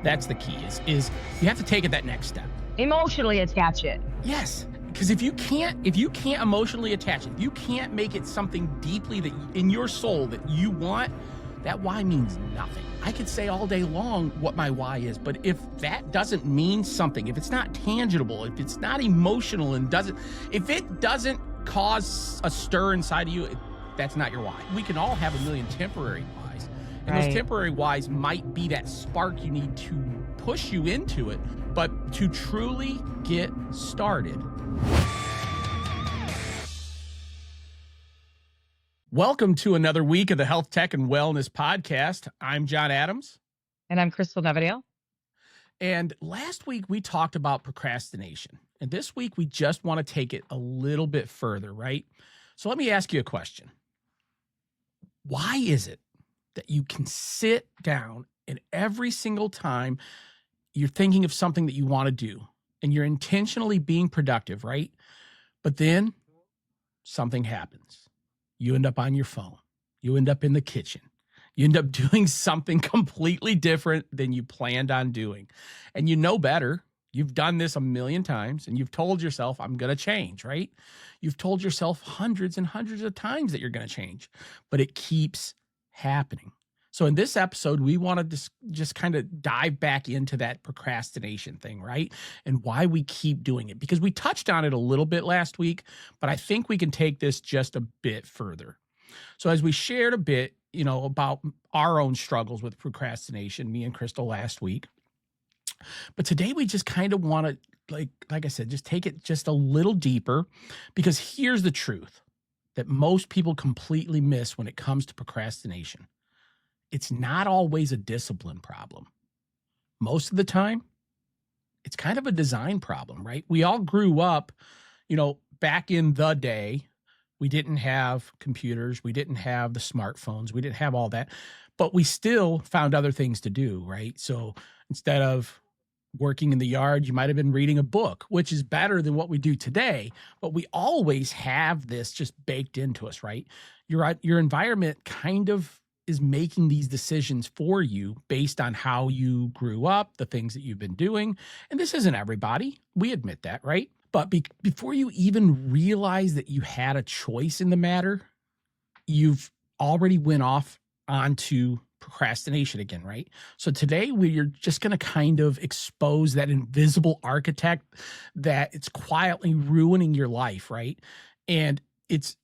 That's the key is you have to take it that next step. Emotionally attach it. Yes. Because if you can't emotionally attach it, if you can't make it something deeply that in your soul that you want, that why means nothing. I could say all day long what my why is, but if that doesn't mean something, if it's not tangible, if it's not emotional and if it doesn't cause a stir inside of you, that's not your why. We can all have a million temporary whys. And those temporary whys might be that spark you need to push you into it, but to truly get started. Welcome to another week of the Health, Tech, and Wellness Podcast. I'm John Adams. And I'm Crystal Nevadale. And last week we talked about procrastination. And this week we just want to take it a little bit further, right? So let me ask you a question. Why is it that you can sit down and every single time you're thinking of something that you want to do and you're intentionally being productive, right? But then something happens. You end up on your phone. You end up in the kitchen. You end up doing something completely different than you planned on doing. And you know better. You've done this a million times and you've told yourself, I'm going to change, right? You've told yourself hundreds and hundreds of times that you're going to change, but it keeps happening. So in this episode, we want to just kind of dive back into that procrastination thing, right? And why we keep doing it. Because we touched on it a little bit last week, but I think we can take this just a bit further. So as we shared a bit, about our own struggles with procrastination, me and Crystal last week. But today we just kind of want to, like I said, just take it just a little deeper, because here's the truth that most people completely miss when it comes to procrastination. It's not always a discipline problem. Most of the time, it's kind of a design problem, right? We all grew up, back in the day. We didn't have computers. We didn't have the smartphones. We didn't have all that, but we still found other things to do, right? So instead of working in the yard, you might have been reading a book, which is better than what we do today. But we always have this just baked into us, right? Your environment kind of is making these decisions for you based on how you grew up, the things that you've been doing. And this isn't everybody. We admit that, right? But before you even realize that you had a choice in the matter, you've already went off onto procrastination again, right? So today we're just going to kind of expose that invisible architect that it's quietly ruining your life, right? And it's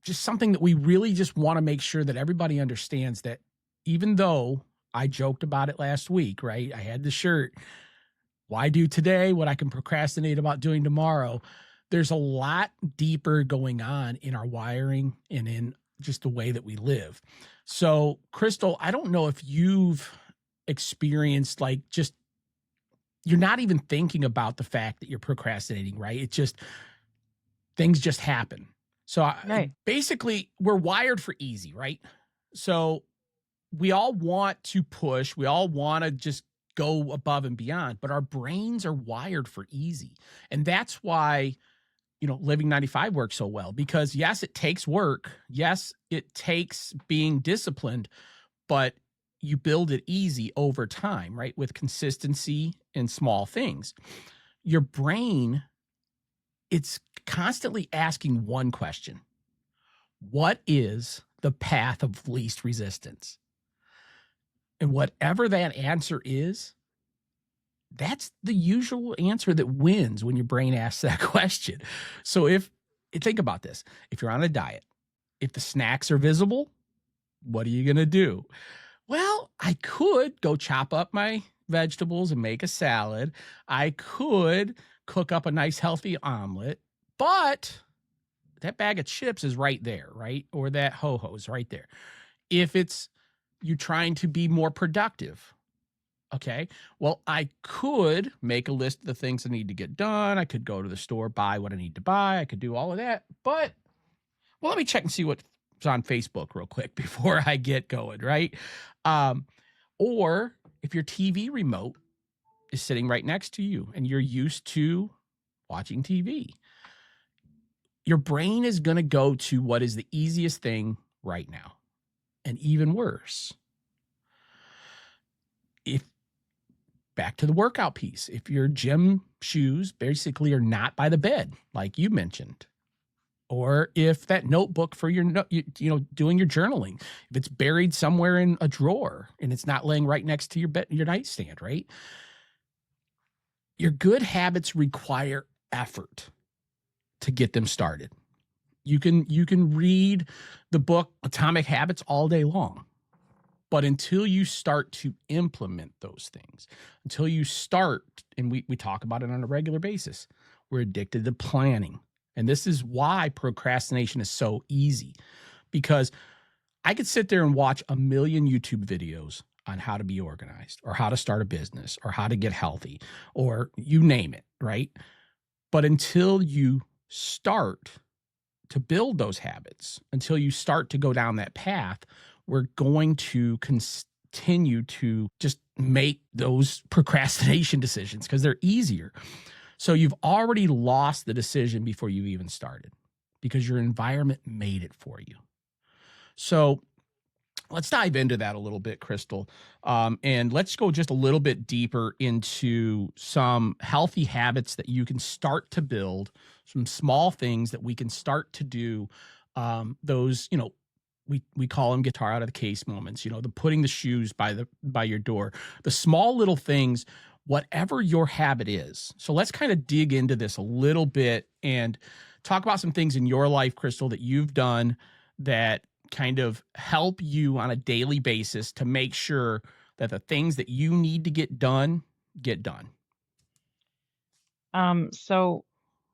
just something that we really just want to make sure that everybody understands, that even though I joked about it last week, right? I had the shirt, why do today what I can procrastinate about doing tomorrow? There's a lot deeper going on in our wiring and in just the way that we live. So, Crystal, I don't know if you've experienced you're not even thinking about the fact that you're procrastinating, right? It just, things just happen. So right. Basically, we're wired for easy, right? So we all want to push. We all want to just go above and beyond, but our brains are wired for easy. And that's why, Living 95 works so well, because yes, it takes work. Yes, it takes being disciplined, but you build it easy over time, right? With consistency and small things. Your brain, it's constantly asking one question: what is the path of least resistance? And whatever that answer is, that's the usual answer that wins when your brain asks that question. So think about this. If you're on a diet, if the snacks are visible, what are you going to do? Well, I could go chop up my vegetables and make a salad. I could cook up a nice healthy omelet. But that bag of chips is right there, right? Or that ho-ho is right there. If it's you're trying to be more productive, okay, well, I could make a list of the things I need to get done. I could go to the store, buy what I need to buy. I could do all of that. But, let me check and see what's on Facebook real quick before I get going, right? Or if your TV remote is sitting right next to you and you're used to watching TV, your brain is going to go to what is the easiest thing right now. And even worse, if back to the workout piece. If your gym shoes basically are not by the bed, like you mentioned, or if that notebook for your, doing your journaling, if it's buried somewhere in a drawer and it's not laying right next to your bed, your nightstand, right? Your good habits require effort to get them started. You can read the book Atomic Habits all day long, but until you start to implement those things, until you start, and we talk about it on a regular basis, we're addicted to planning. And this is why procrastination is so easy, because I could sit there and watch a million YouTube videos on how to be organized or how to start a business or how to get healthy or you name it, right? But until you start to build those habits, until you start to go down that path, we're going to continue to just make those procrastination decisions because they're easier. So you've already lost the decision before you've even started because your environment made it for you. So let's dive into that a little bit, Crystal. And let's go just a little bit deeper into some healthy habits that you can start to build, some small things that we can start to do. Those, we call them guitar out of the case moments, the putting the shoes by your door, the small little things, whatever your habit is. So let's kind of dig into this a little bit and talk about some things in your life, Crystal, that you've done that kind of help you on a daily basis to make sure that the things that you need to get done, get done. So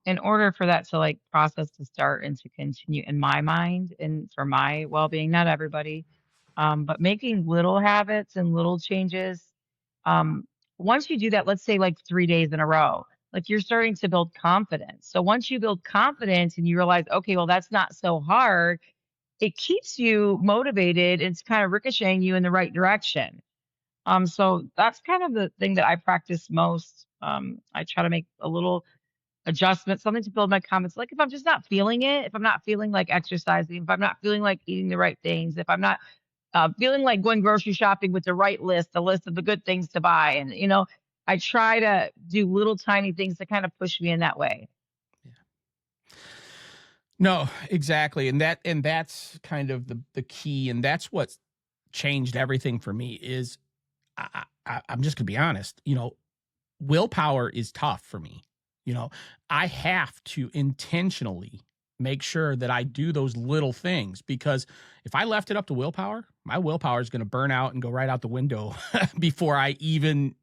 in order for that to like process to start and to continue in my mind and for my well-being, not everybody, but making little habits and little changes. Um, Once you do that, let's say like 3 days in a row, like you're starting to build confidence. So once you build confidence and you realize, okay, well, that's not so hard, it keeps you motivated. It's kind of ricocheting you in the right direction. So that's kind of the thing that I practice most. I try to make a little adjustment, something to build my confidence. Like if I'm just not feeling it, if I'm not feeling like exercising, if I'm not feeling like eating the right things, if I'm not feeling like going grocery shopping with the right list, the list of the good things to buy, and I try to do little tiny things to kind of push me in that way. No, exactly. And that's kind of the key. And that's what changed everything for me is I'm just gonna be honest, willpower is tough for me. I have to intentionally make sure that I do those little things because if I left it up to willpower, my willpower is going to burn out and go right out the window before I even,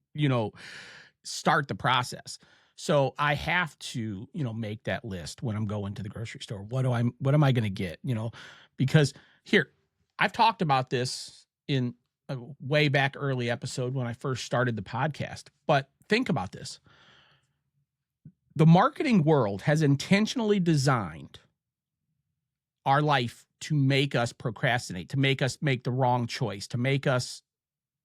start the process. So I have to, make that list when I'm going to the grocery store. What am I going to get? Because here, I've talked about this in a way back early episode when I first started the podcast, but think about this. The marketing world has intentionally designed our life to make us procrastinate, to make us make the wrong choice, to make us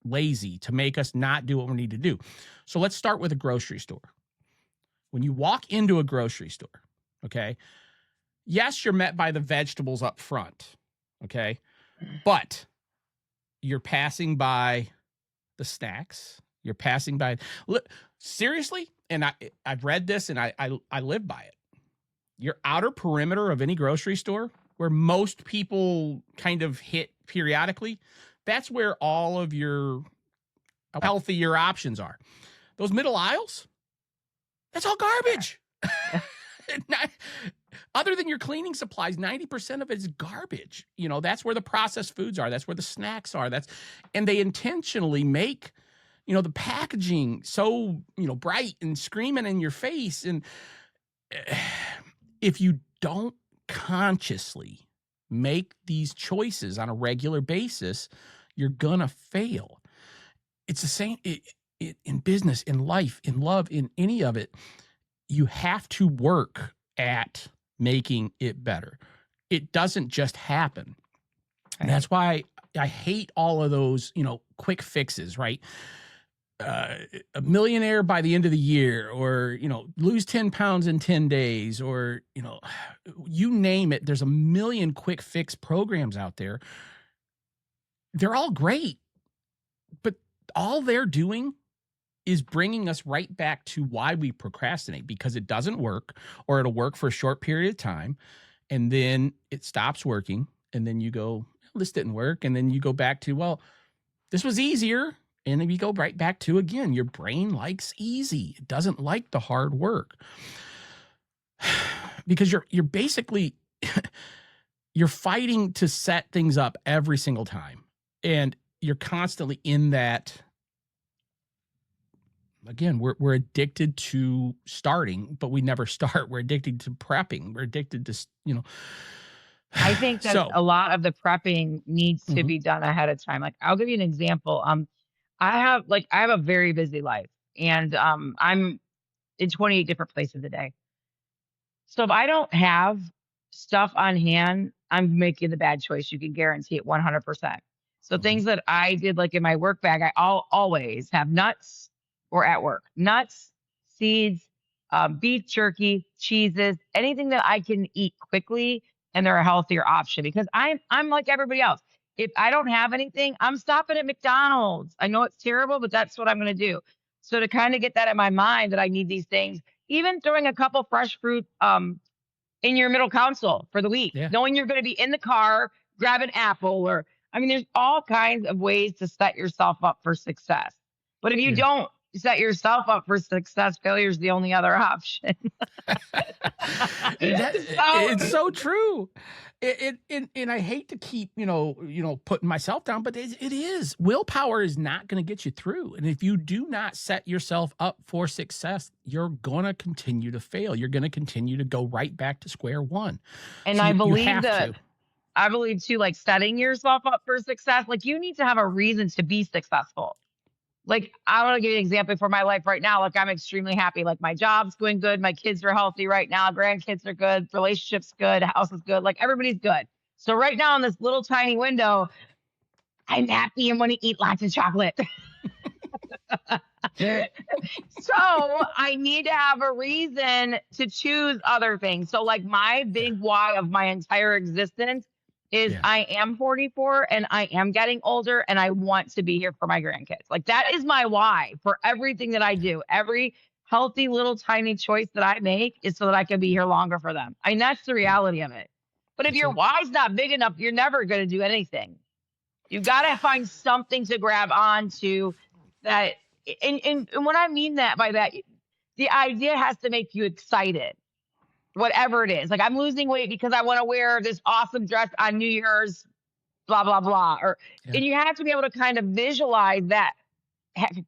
lazy, to make us not do what we need to do. So let's start with a grocery store. When you walk into a grocery store, okay, yes, you're met by the vegetables up front, okay, but you're passing by the snacks. You're passing by. Look, seriously, and I've read this and I live by it. Your outer perimeter of any grocery store, where most people kind of hit periodically, that's where all of your healthier options are. Those middle aisles, that's all garbage. Yeah. Other than your cleaning supplies, 90% of it is garbage. That's where the processed foods are. That's where the snacks are. And they intentionally make, the packaging so, bright and screaming in your face. And if you don't consciously make these choices on a regular basis, you're gonna fail. It's the same in business, in life, in love, in any of it. You have to work at making it better. It doesn't just happen. And that's why I hate all of those, quick fixes, right? A millionaire by the end of the year, or, lose 10 pounds in 10 days, or, you name it. There's a million quick fix programs out there. They're all great, but all they're doing is bringing us right back to why we procrastinate, because it doesn't work, or it'll work for a short period of time and then it stops working. And then you go, well, this didn't work. And then you go back to, well, this was easier. And then you go right back to, again, your brain likes easy. It doesn't like the hard work. Because you're basically you're fighting to set things up every single time. And you're constantly in that. Again, we're addicted to starting, but we never start. We're addicted to prepping. We're addicted to, I think that so a lot of the prepping needs to mhm, be done ahead of time. Like, I'll give you an example. I have a very busy life, and I'm in 28 different places a day. So if I don't have stuff on hand, I'm making the bad choice. You can guarantee it 100%. So mhm, things that I did, like in my work bag, always have nuts, or at work, nuts, seeds, beef jerky, cheeses, anything that I can eat quickly and they're a healthier option, because I'm like everybody else. If I don't have anything, I'm stopping at McDonald's. I know it's terrible, but that's what I'm going to do. So to kind of get that in my mind that I need these things, even throwing a couple fresh fruit in your middle console for the week, yeah, knowing you're going to be in the car, grab an apple, or I mean, there's all kinds of ways to set yourself up for success. But if you yeah. don't set yourself up for success, failure is the only other option. So It's so true. And I hate to keep, putting myself down, but it is. Willpower is not going to get you through. And if you do not set yourself up for success, you're going to continue to fail. You're going to continue to go right back to square one. and So I you believe have that to. I believe too, like setting yourself up for success, like you need to have a reason to be successful. Like, I want to give you an example for my life right now. Like, I'm extremely happy. Like, my job's going good. My kids are healthy right now. Grandkids are good. Relationships good. House is good. Like, everybody's good. So right now in this little tiny window, I'm happy and want to eat lots of chocolate. So I need to have a reason to choose other things. So like my Yeah. big why of my entire existence is Yeah. I am 44 and I am getting older and I want to be here for my grandkids. Like that is my why for everything that I Yeah. do. Every healthy little tiny choice that I make is so that I can be here longer for them. I mean, that's the Yeah. reality of it. But if That's your it. why's not big enough, you're never going to do anything. You got to find something to grab onto that. And what I mean that by that, the idea has to make you excited, whatever it is. Like I'm losing weight because I want to wear this awesome dress on New Year's, blah, blah, blah. Or, Yeah. and you have to be able to kind of visualize that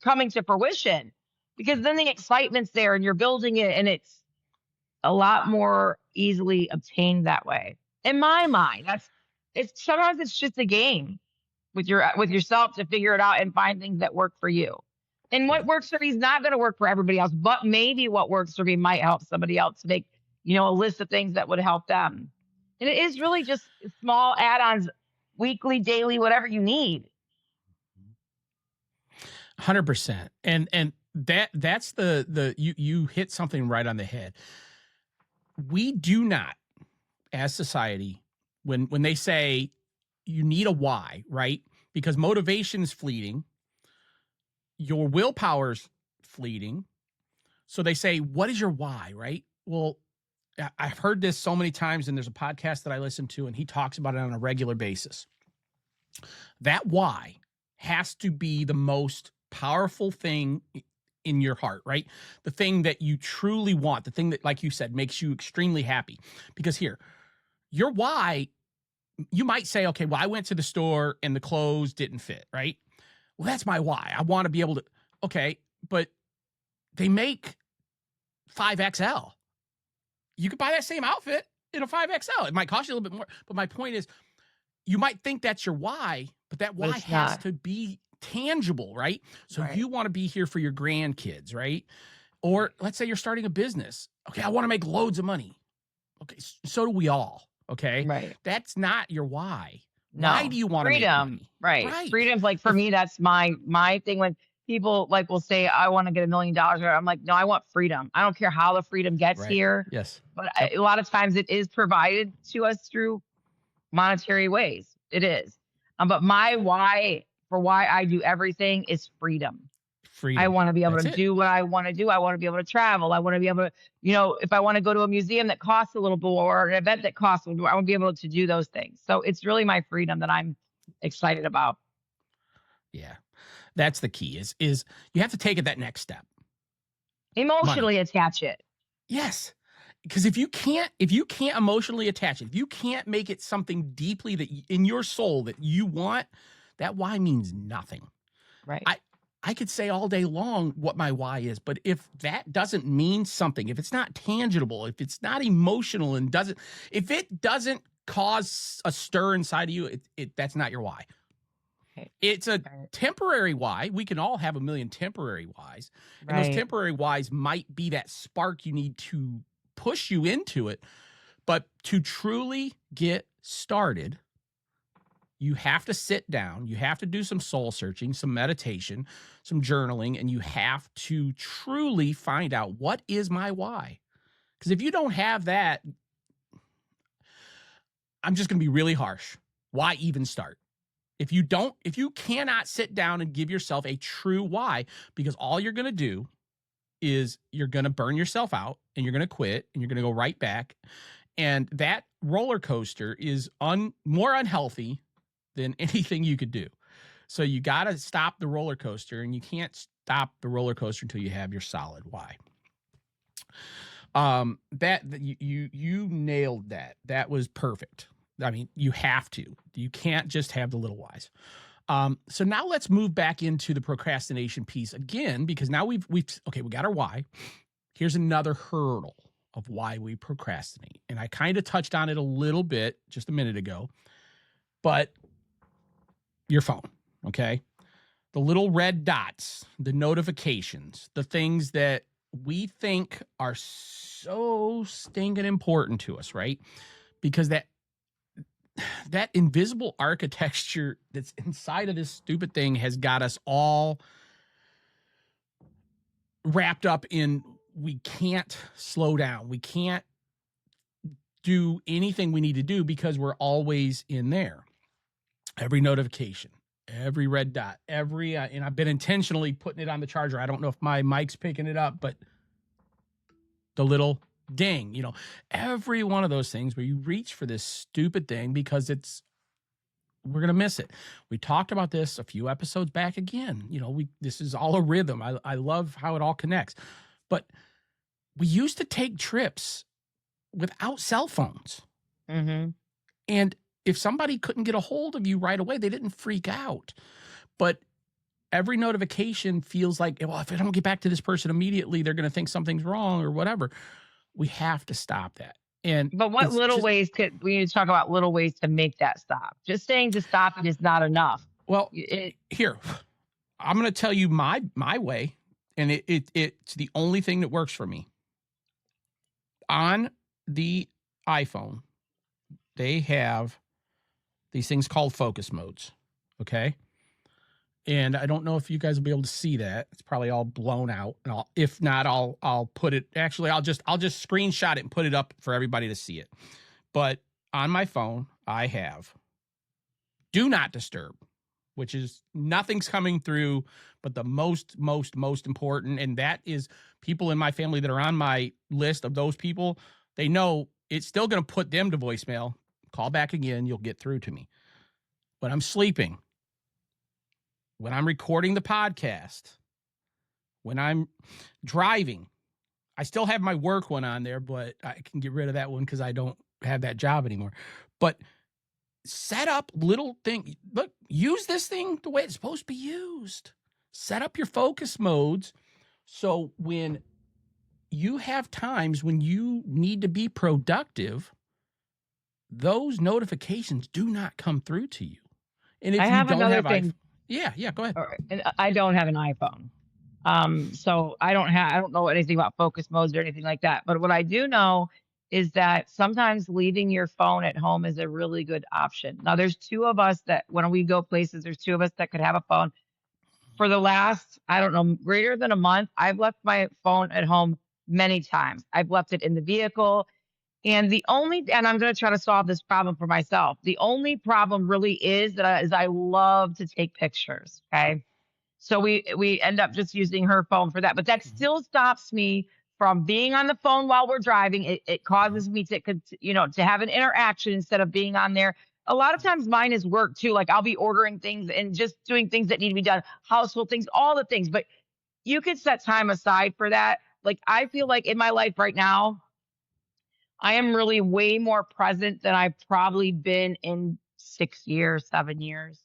coming to fruition, because Yeah. then the excitement's there and you're building it and it's a lot more easily obtained that way. In my mind, it's sometimes it's just a game with yourself to figure it out and find things that work for you. And Yeah. what works for me is not going to work for everybody else, but maybe what works for me might help somebody else to make, a list of things that would help them. And it is really just small add-ons, weekly, daily, whatever you need. 100%. And that's the you hit something right on the head. We do not, as society, when they say you need a why, right? Because motivation is fleeting, your willpower's fleeting. So they say, what is your why, right? Well, I've heard this so many times, and there's a podcast that I listen to, and he talks about it on a regular basis. That why has to be the most powerful thing in your heart, right? The thing that you truly want, the thing that, like you said, makes you extremely happy. Because here, your why, you might say, okay, well, I went to the store and the clothes didn't fit, right? Well, that's my why. I want to be able to, okay, but they make 5XL. You could buy that same outfit in a 5XL. It might cost you a little bit more. But my point is, you might think that's your why, but that But why it's has not. to be tangible, right? So Right. you want to be here for your grandkids, right? Or let's say you're starting a business. Okay, I want to make loads of money. Okay, so do we all. Okay, Right. that's not your why. Why No. do you want to make Freedom. money? Right. Right. Freedom's like for If me, that's my thing. When people like will say, I want to get $1 million, I'm like, no, I want freedom. I don't care how the freedom gets right. here. Yes. But Yep. a lot of times it is provided to us through monetary ways. It is. But my why for why I do everything is freedom. I Freedom. want to be able to That's it. do what I want to do. I want to be able to travel. I want to be able to, if I want to go to a museum that costs a little bit or an event that costs a little bit, I want to be able to do those things. So it's really my freedom that I'm excited about. Yeah. That's the key is you have to take it that next step. Money. Emotionally attach it. Yes. Because if you can't emotionally attach it, if you can't make it something deeply that in your soul that you want, that why means nothing. Right. I could say all day long what my why is, but if that doesn't mean something, if it's not tangible, if it's not emotional and if it doesn't cause a stir inside of you, that's not your why. Okay. It's a temporary why. We can all have a million temporary whys. And those temporary whys might be that spark you need to push you into it. But to truly get started, you have to sit down, you have to do some soul searching, some meditation, some journaling, and you have to truly find out what is my why. Because if you don't have that, I'm just going to be really harsh. Why even start? If you cannot sit down and give yourself a true why, because all you're going to do is you're going to burn yourself out and you're going to quit and you're going to go right back. And that roller coaster is more unhealthy than anything you could do. So you got to stop the roller coaster, and you can't stop the roller coaster until you have your solid why. That you nailed that. That was perfect. I mean, you have to. You can't just have the little whys. So now let's move back into the procrastination piece again, because now we got our why. Here's another hurdle of why we procrastinate. And I kind of touched on it a little bit just a minute ago, but your phone, okay? The little red dots, the notifications, the things that we think are so stinking important to us, right? Because that invisible architecture that's inside of this stupid thing has got us all wrapped up in we can't slow down. We can't do anything we need to do because we're always in there. Every notification, every red dot, and I've been intentionally putting it on the charger. I don't know if my mic's picking it up, but the little ding, every one of those things where you reach for this stupid thing because we're going to miss it. We talked about this a few episodes back again. This is all a rhythm. I love how it all connects. But we used to take trips without cell phones. Mm-hmm. And if somebody couldn't get a hold of you right away, they didn't freak out. But every notification feels like, well, if I don't get back to this person immediately, they're going to think something's wrong or whatever. We have to stop that. But what little ways we need to talk about little ways to make that stop? Just saying to stop it is not enough. Well, here, I'm going to tell you my way, and it's the only thing that works for me. On the iPhone, they have these things called focus modes, okay? And I don't know if you guys will be able to see that. It's probably all blown out. And if not, I'll put it. Actually, I'll just screenshot it and put it up for everybody to see it. But on my phone, I have do not disturb, which is nothing's coming through, but the most important, and that is people in my family that are on my list of those people. They know it's still going to put them to voicemail. Call back again. You'll get through to me. When I'm sleeping, when I'm recording the podcast, when I'm driving, I still have my work one on there, but I can get rid of that one because I don't have that job anymore. But set up little thing. Look, use this thing the way it's supposed to be used. Set up your focus modes so when you have times when you need to be productive, those notifications do not come through to you. And if I you have don't another have thing. Yeah, go ahead. And I don't have an iPhone. So I don't know anything about focus modes or anything like that. But what I do know is that sometimes leaving your phone at home is a really good option. Now there's two of us that when we go places, there's two of us that could have a phone. For the last, I don't know, greater than a month, I've left my phone at home many times. I've left it in the vehicle. And I'm going to try to solve this problem for myself. The only problem really is I love to take pictures. Okay. So we end up just using her phone for that. But that Mhm. still stops me from being on the phone while we're driving. It Mhm. causes me to, to have an interaction instead of being on there. A lot of times mine is work too. Like I'll be ordering things and just doing things that need to be done, household things, all the things. But you could set time aside for that. Like I feel like in my life right now, I am really way more present than I've probably been in 6 years, 7 years.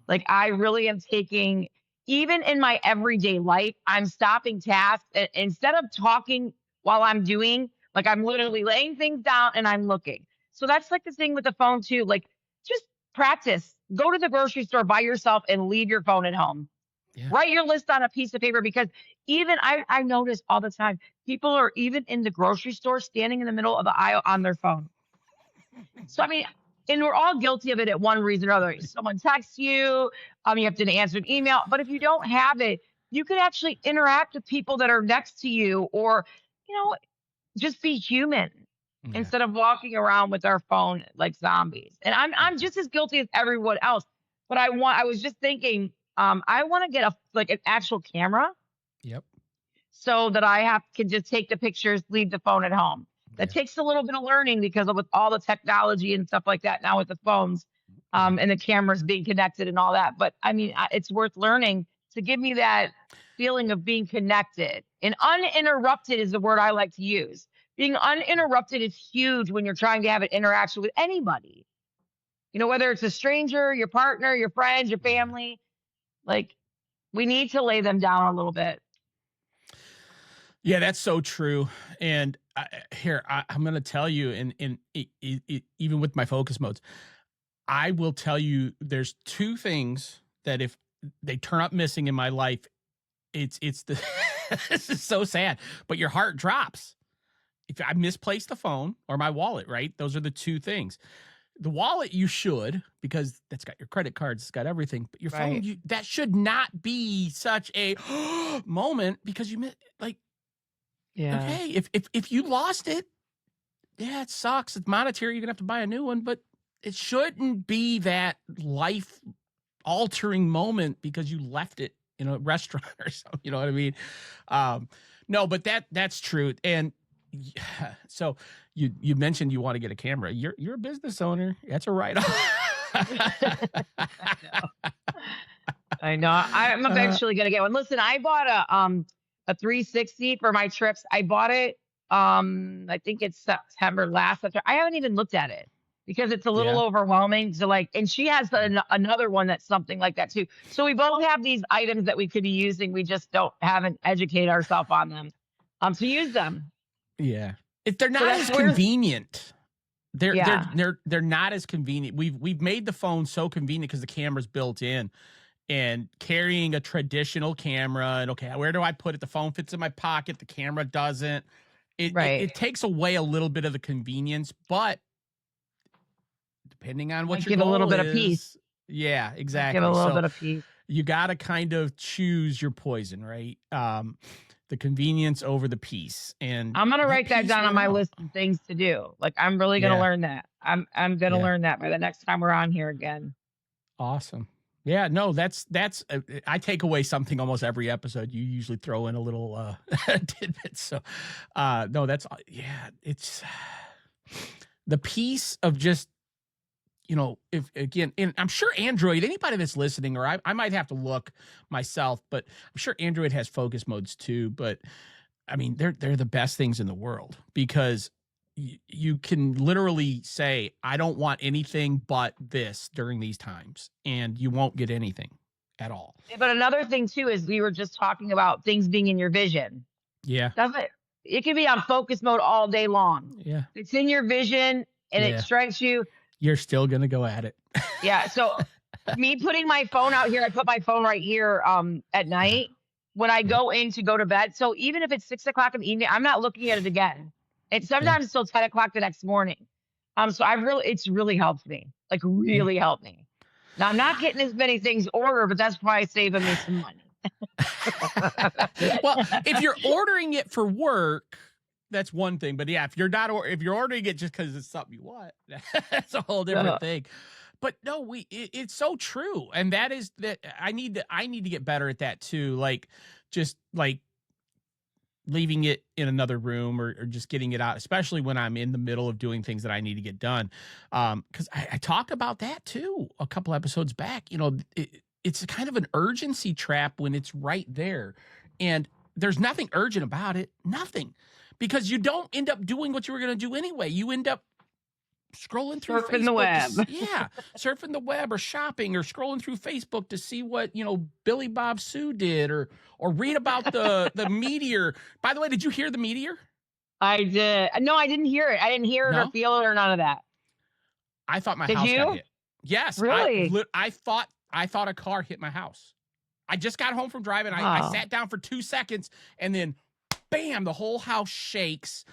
Like I really am taking, even in my everyday life, I'm stopping tasks instead of talking while I'm doing, like I'm literally laying things down and I'm looking. So that's like the thing with the phone too. Like just practice. Go to the grocery store by yourself and leave your phone at home. Yeah. Write your list on a piece of paper because even I notice all the time people are even in the grocery store standing in the middle of the aisle on their phone. So I mean, and we're all guilty of it at one reason or other. Someone texts you, you have to answer an email. But if you don't have it, you could actually interact with people that are next to you, or you know, just be human Yeah. instead of walking around with our phone like zombies. And I'm Mhm. just as guilty as everyone else. But I was just thinking, I want to get a like an actual camera Yep. so that I have can just take the pictures, leave the phone at home. That Yeah. takes a little bit of learning because of with all the technology and stuff like that now with the phones, Yeah. and the cameras being connected and all that. But I mean, it's worth learning to give me that feeling of being connected and uninterrupted is the word I like to use. Being uninterrupted is huge when you're trying to have an interaction with anybody. Whether it's a stranger, your partner, your friends, your Yeah. family. Like we need to lay them down a little bit. Yeah, that's so true. And I'm going to tell you, even with my focus modes, I will tell you, there's two things that if they turn up missing in my life, it's the this is so sad, but your heart drops. If I misplace the phone or my wallet, right? Those are the two things. The wallet you should, because that's got your credit cards, it's got everything. But your phone, Right. that should not be such a moment because like, Yeah. okay, if you lost it, yeah, it sucks. It's monetary. You're gonna have to buy a new one, but it shouldn't be that life altering moment because you left it in a restaurant or something. You know what I mean? Um, no, but that's true. And yeah, so you mentioned you want to get a camera. You're a business owner. That's a write off. I know. I know. I'm eventually gonna get one. Listen, I bought a 360 for my trips. I bought it I think it's September last September. I haven't even looked at it because it's a little Yeah. overwhelming to like, and she has another one that's something like that too. So we both have these items that we could be using. We just haven't educated ourselves on them to use them. Yeah. If they're So not that's as where convenient, yeah. they're not as convenient. We've made the phone so convenient because the camera's built in, and carrying a traditional camera and okay, where do I put it? The phone fits in my pocket, the camera doesn't. Right. It takes away a little bit of the convenience, but depending on what Might your give a little goal bit of peace. is, yeah, Might give a exactly. little So bit of peace. you got to kind of choose your poison, right? The convenience over the peace, and I'm gonna let write that peace down on win my out. list of things to do. Like I'm really gonna Yeah, learn that. I'm gonna yeah. learn that by the next time we're on here again. Awesome. Yeah, no, that's I take away something almost every episode. You usually throw in a little tidbit. So no, that's yeah, it's the piece of just, if again, and I'm sure Android, anybody that's listening, or I might have to look myself, but I'm sure Android has focus modes too. But I mean, they're the best things in the world because you can literally say, I don't want anything but this during these times, and you won't get anything at all. But another thing too is we were just talking about things being in your vision. Yeah. Doesn't it can be on focus mode all day long. Yeah. It's in your vision and it Yeah. strikes you. You're still going to go at it. Yeah. So me putting my phone out here, I put my phone right here at Yeah. night when I Yep. go in to go to bed. So even if it's 6 o'clock in the evening, I'm not looking at it again. It's Yeah. sometimes till 10 o'clock the next morning. So it's really helped me, like Yeah. really helped me. Now I'm not getting as many things ordered, but that's probably saving me some money. Well, if you're ordering it for work, that's one thing. But yeah, if you're ordering it just because it's something you want, that's a whole different So, thing. But no, it's so true. And that is that I need to get better at that too. Like just like leaving it in another room or just getting it out, especially when I'm in the middle of doing things that I need to get done. Because I talked about that too a couple episodes back. You know, it's kind of an urgency trap when it's right there. And there's nothing urgent about it. Nothing. Because you don't end up doing what you were going to do anyway. You end up scrolling through Surfing the Facebook. web. Surfing the web or shopping or scrolling through Facebook to see what, Billy Bob Sue did or read about the meteor. By the way, did you hear the meteor? I did. No, I didn't hear it. I didn't hear it or No? feel it or none of that. I thought my Did house got you? hit. Yes. Really? I thought a car hit my house. I just got home from driving. I Wow. sat down for 2 seconds and then bam, the whole house shakes.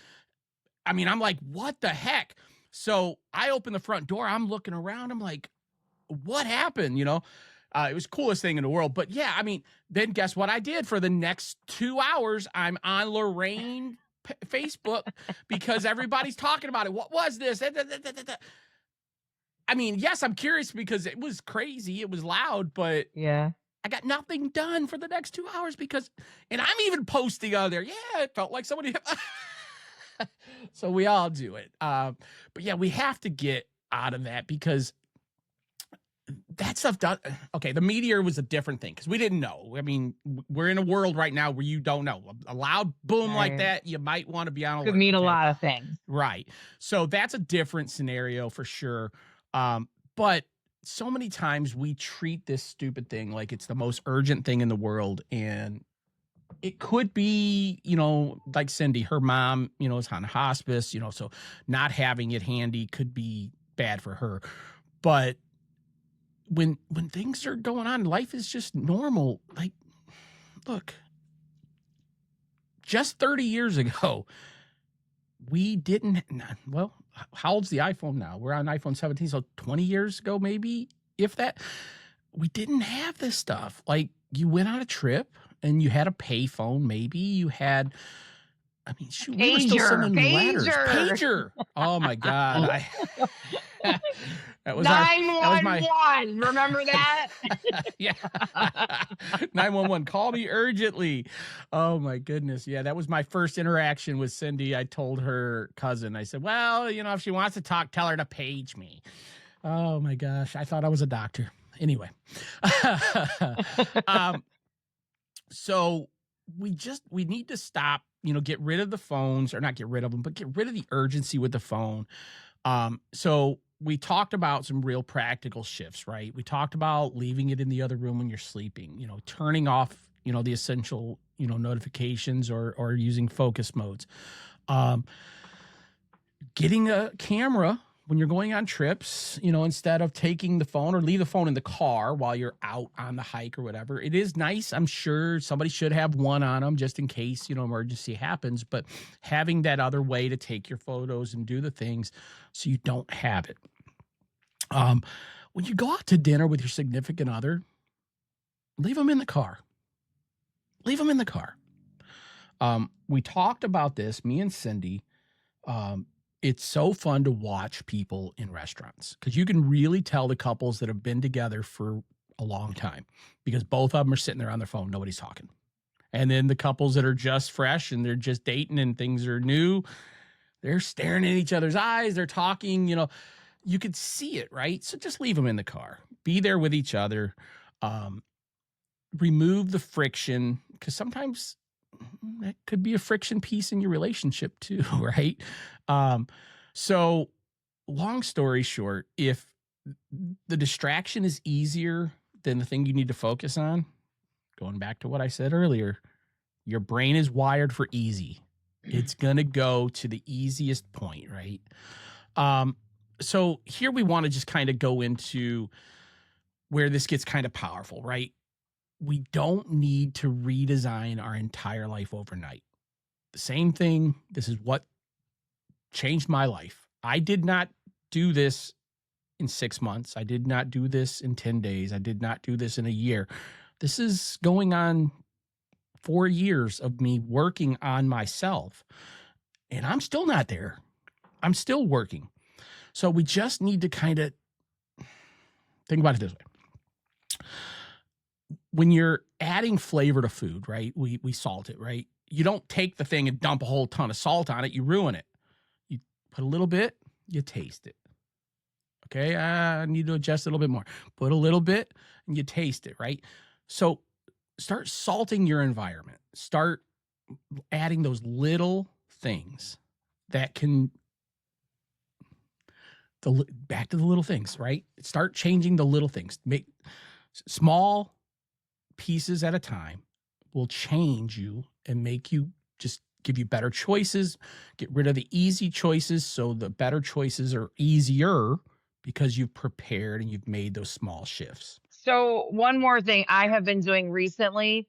I mean, I'm like, what the heck? So I open the front door. I'm looking around. I'm like, what happened? It was the coolest thing in the world. But yeah, I mean, then guess what I did for the next 2 hours? I'm on Lorraine Facebook because everybody's talking about it. What was this? I mean, yes, I'm curious because it was crazy. It was loud, but Yeah. I got nothing done for the next 2 hours and I'm even posting on there. Yeah, it felt like somebody. So we all do it. But yeah, we have to get out of that because that stuff does. Okay, the meteor was a different thing because we didn't know. I mean, we're in a world right now where you don't know. A loud boom like Right. that, you might want to be on alert. Could mean a okay? lot of things. Right. So that's a different scenario for sure. But so many times we treat this stupid thing like it's the most urgent thing in the world. And it could be, like Cindy, her mom, is on hospice, so not having it handy could be bad for her. But when things are going on, life is just normal. Like, look, just 30 years ago, we didn't, well, how old's the iPhone now? We're on iPhone 17, so 20 years ago, maybe, if that, we didn't have this stuff. Like, you went on a trip and you had a payphone, maybe you had, I mean, shoot, we were still sending letters. Pager. Oh my God. That was 911. Remember that? Yeah. 911. Call me urgently. Oh my goodness. Yeah, that was my first interaction with Cindy. I told her cousin, I said, well, if she wants to talk, tell her to page me. Oh my gosh. I thought I was a doctor. Anyway. So we need to stop, get rid of the phones, or not get rid of them, but get rid of the urgency with the phone. So we talked about some real practical shifts, right? We talked about leaving it in the other room when you're sleeping, turning off, the essential, notifications or using focus modes. Getting a camera when you're going on trips, instead of taking the phone, or leave the phone in the car while you're out on the hike or whatever. It is nice. I'm sure somebody should have one on them just in case, emergency happens, but having that other way to take your photos and do the things so you don't have it. When you go out to dinner with your significant other, leave them in the car. Leave them in the car. We talked about this, me and Cindy. It's so fun to watch people in restaurants because you can really tell the couples that have been together for a long time because both of them are sitting there on their phone. Nobody's talking. And then the couples that are just fresh and they're just dating and things are new, they're staring in each other's eyes. They're talking, you could see it, right? So just leave them in the car. Be there with each other. Remove the friction because sometimes that could be a friction piece in your relationship too, right? So long story short, if the distraction is easier than the thing you need to focus on, going back to what I said earlier, your brain is wired for easy. It's going to go to the easiest point, right? So here we want to just kind of go into where this gets kind of powerful, right? We don't need to redesign our entire life overnight. The same thing. This is what changed my life. I did not do this in 6 months. I did not do this in 10 days. I did not do this in a year. This is going on 4 years of me working on myself. And I'm still not there. I'm still working. So we just need to kind of Think about it this way. When you're adding flavor to food, right? We salt it, right? You don't take the thing and dump a whole ton of salt on it. You ruin it. You put a little bit, you taste it. Okay, I need to adjust a little bit more. Put a little bit and you taste it, right? So start salting your environment. Start adding those little things that can, back to the little things, right? Start changing the little things. Make small pieces at a time will change you and make you just give you better choices, get rid of the easy choices so the better choices are easier because you've prepared and you've made those small shifts. So one more thing I have been doing recently.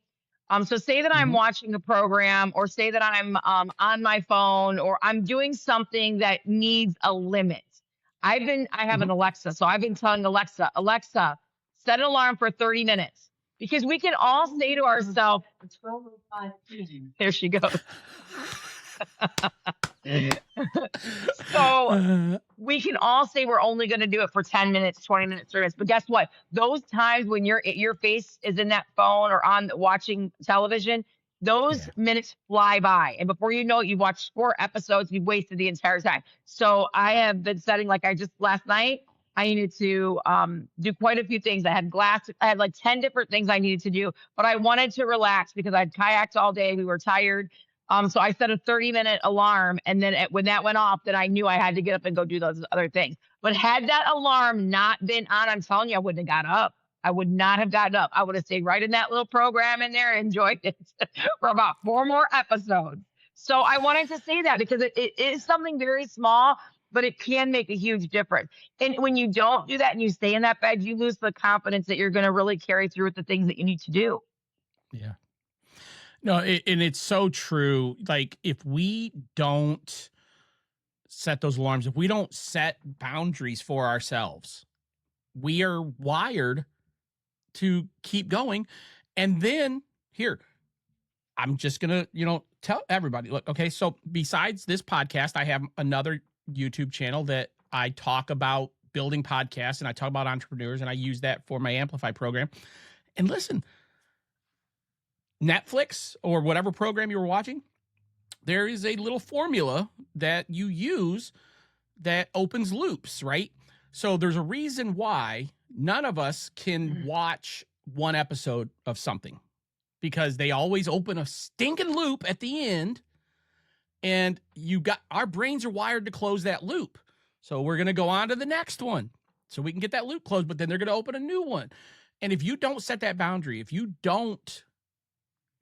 So say that I'm Mhm. watching a program, or say that I'm on my phone, or I'm doing something that needs a limit. I have an Mhm. Alexa, so I've been telling Alexa, Alexa, set an alarm for 30 minutes, because we can all say to ourselves, there she goes. So Uh, we can all say we're only going to do it for 10 minutes, 20 minutes, 30 minutes. But guess what? Those times when your face is in that phone or on watching television, those yeah. minutes fly by. And before you know it, you've watched 4 episodes, you've wasted the entire time. So I have been setting, like, I just last night, I needed to do quite a few things. I had like 10 different things I needed to do, but I wanted to relax because I'd kayaked all day. We were tired. So I set a 30-minute alarm, and then when that went off, then I knew I had to get up and go do those other things. But had that alarm not been on, I'm telling you, I wouldn't have got up. I would not have gotten up. I would have stayed right in that little program in there and enjoyed it for about 4 more episodes. So I wanted to say that because it is something very small, but it can make a huge difference. And when you don't do that and you stay in that bed, you lose the confidence that you're going to really carry through with the things that you need to do. Yeah. No, and it's so true. Like, if we don't set those alarms, if we don't set boundaries for ourselves, we are wired to keep going. And then here, I'm just going to, tell everybody, look, okay, so besides this podcast, I have another YouTube channel that I talk about building podcasts and I talk about entrepreneurs, and I use that for my Amplify program. And listen, Netflix or whatever program you were watching, there is a little formula that you use that opens loops, right? So there's a reason why none of us can watch one episode of something, because they always open a stinking loop at the end, and our brains are wired to close that loop. So we're going to go on to the next one so we can get that loop closed, but then they're going to open a new one. And if you don't set that boundary, if you don't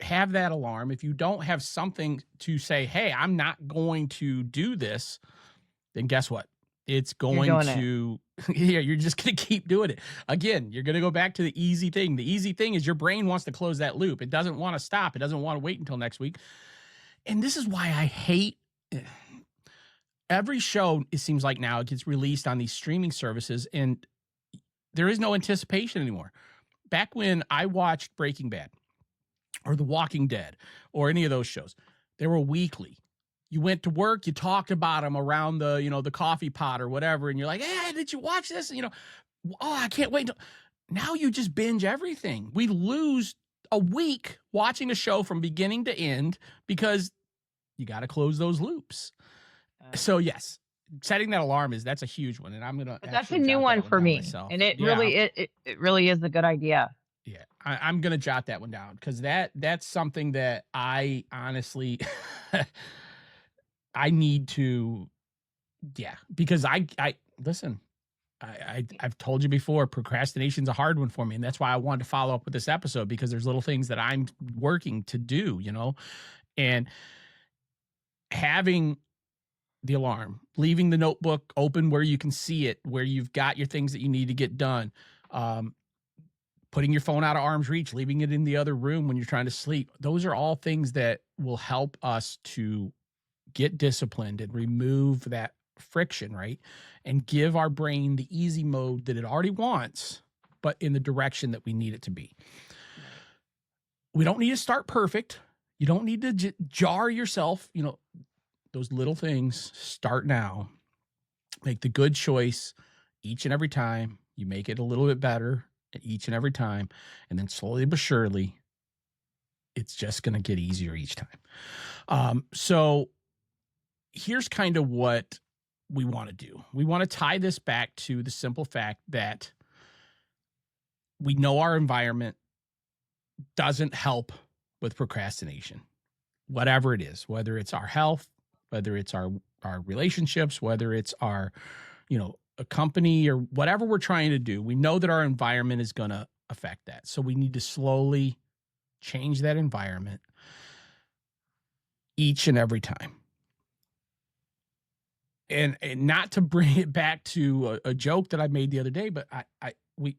have that alarm, if you don't have something to say, hey, I'm not going to do this, then guess what? It's You're going doing it. to, yeah, you're just going to keep doing it. Again, you're going to go back to the easy thing. The easy thing is your brain wants to close that loop. It doesn't want to stop. It doesn't want to wait until next week. And this is why I hate every show. It seems like now it gets released on these streaming services and there is no anticipation anymore. Back when I watched Breaking Bad or The Walking Dead or any of those shows, they were weekly. You went to work, you talked about them around the coffee pot or whatever, and you're like, hey, did you watch this? Oh, I can't wait. Now you just binge everything. We lose a week watching a show from beginning to end because you got to close those loops. So yes, setting that alarm that's a huge one, and I'm gonna But that's a actually new jot one that one for down me, myself. and it Yeah, really it really is a good idea. yeah, I'm gonna jot that one down because that's something that I honestly I need to, yeah, because I listen. I've told you before, procrastination's a hard one for me, and that's why I wanted to follow up with this episode, because there's little things that I'm working to do, and having the alarm, leaving the notebook open where you can see it, where you've got your things that you need to get done, um, putting your phone out of arm's reach, leaving it in the other room when you're trying to sleep. Those are all things that will help us to get disciplined and remove that friction, right? And give our brain the easy mode that it already wants, but in the direction that we need it to be. Right. We don't need to start perfect. You don't need to jar yourself. Those little things, start now. Make the good choice each and every time. You make it a little bit better each and every time. And then slowly but surely, it's just going to get easier each time. So here's kind of what we want to do. We want to tie this back to the simple fact that we know our environment doesn't help with procrastination, whatever it is, whether it's our health, whether it's our relationships, whether it's our, a company or whatever we're trying to do. We know that our environment is going to affect that. So we need to slowly change that environment each and every time. And not to bring it back to a joke that I made the other day, but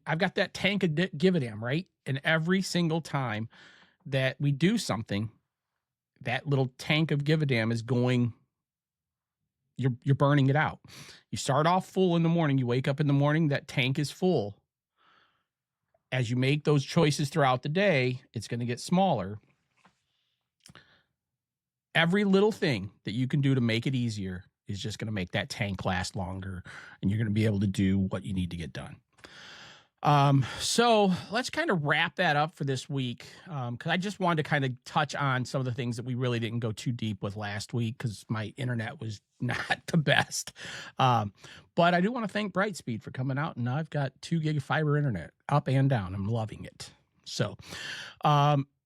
I've got that tank of give a damn, right? And every single time that we do something, that little tank of give a damn is going, you're burning it out. You start off full in the morning. You wake up in the morning, that tank is full. As you make those choices throughout the day, it's going to get smaller. Every little thing that you can do to make it easier is just going to make that tank last longer, and you're going to be able to do what you need to get done. So let's kind of wrap that up for this week. Cause I just wanted to kind of touch on some of the things that we really didn't go too deep with last week, cause my internet was not the best. But I do want to thank Brightspeed for coming out, and now I've got 2 gig of fiber internet up and down. I'm loving it. So,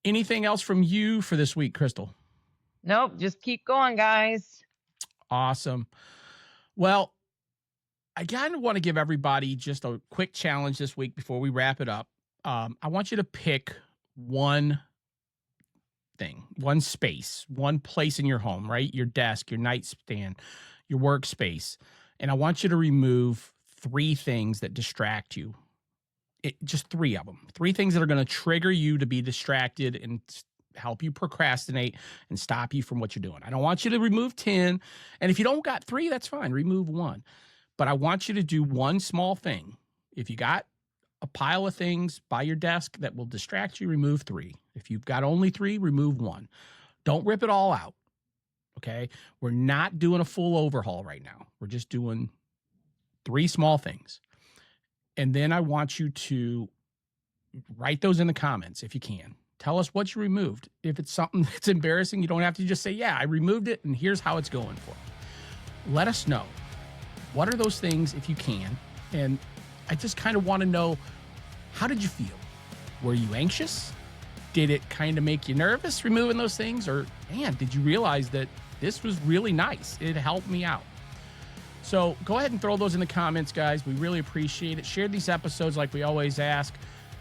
anything else from you for this week, Crystal? Nope. Just keep going, guys. Awesome. Well, I kind of want to give everybody just a quick challenge this week before we wrap it up. I want you to pick one thing, one space, one place in your home, right? Your desk, your nightstand, your workspace. And I want you to remove 3 things that distract you. Just 3 of them. 3 things that are going to trigger you to be distracted and help you procrastinate and stop you from what you're doing. I don't want you to remove 10. And if you don't got 3, that's fine. Remove 1. But I want you to do one small thing. If you got a pile of things by your desk that will distract you, remove 3. If you've got only 3, remove 1. Don't rip it all out. Okay? We're not doing a full overhaul right now. We're just doing 3 small things. And then I want you to write those in the comments if you can. Tell us what you removed. If it's something that's embarrassing, you don't have to just say, yeah, I removed it and here's how it's going for me. Let us know. What are those things if you can? And I just kind of want to know, how did you feel? Were you anxious? Did it kind of make you nervous removing those things? Or, man, did you realize that this was really nice? It helped me out. So go ahead and throw those in the comments, guys. We really appreciate it. Share these episodes like we always ask.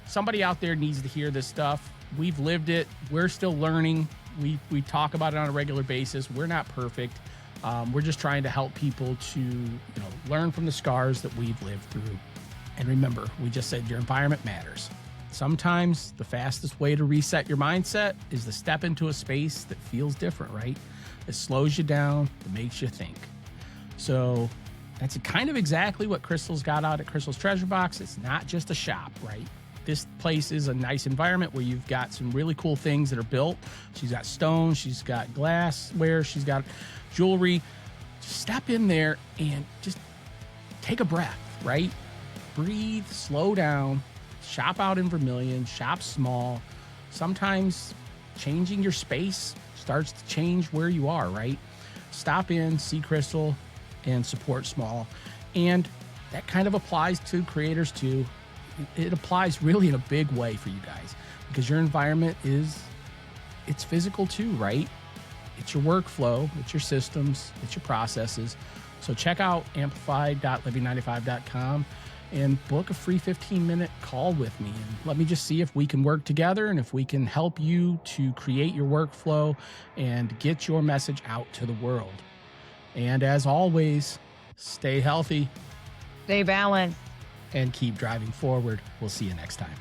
Somebody out there needs to hear this stuff. We've lived it. We're still learning. We talk about it on a regular basis. We're not perfect. We're just trying to help people to, learn from the scars that we've lived through. And remember, we just said your environment matters. Sometimes the fastest way to reset your mindset is to step into a space that feels different, right? It slows you down, it makes you think. So that's kind of exactly what Crystal's got out at Crystal's Treasure Box. It's not just a shop, right? This place is a nice environment where you've got some really cool things that are built. She's got stone, she's got glassware, she's got jewelry. Just step in there and just take a breath, right? Breathe, slow down, shop out in Vermilion, shop small. Sometimes changing your space starts to change where you are, right? Stop in, see Crystal, and support small. And that kind of applies to creators too. It applies really in a big way for you guys, because your environment it's physical too, right? It's your workflow, it's your systems, it's your processes. So check out amplify.living95.com and book a free 15-minute call with me. And let me just see if we can work together and if we can help you to create your workflow and get your message out to the world. And as always, stay healthy. Stay balanced. And keep driving forward. We'll see you next time.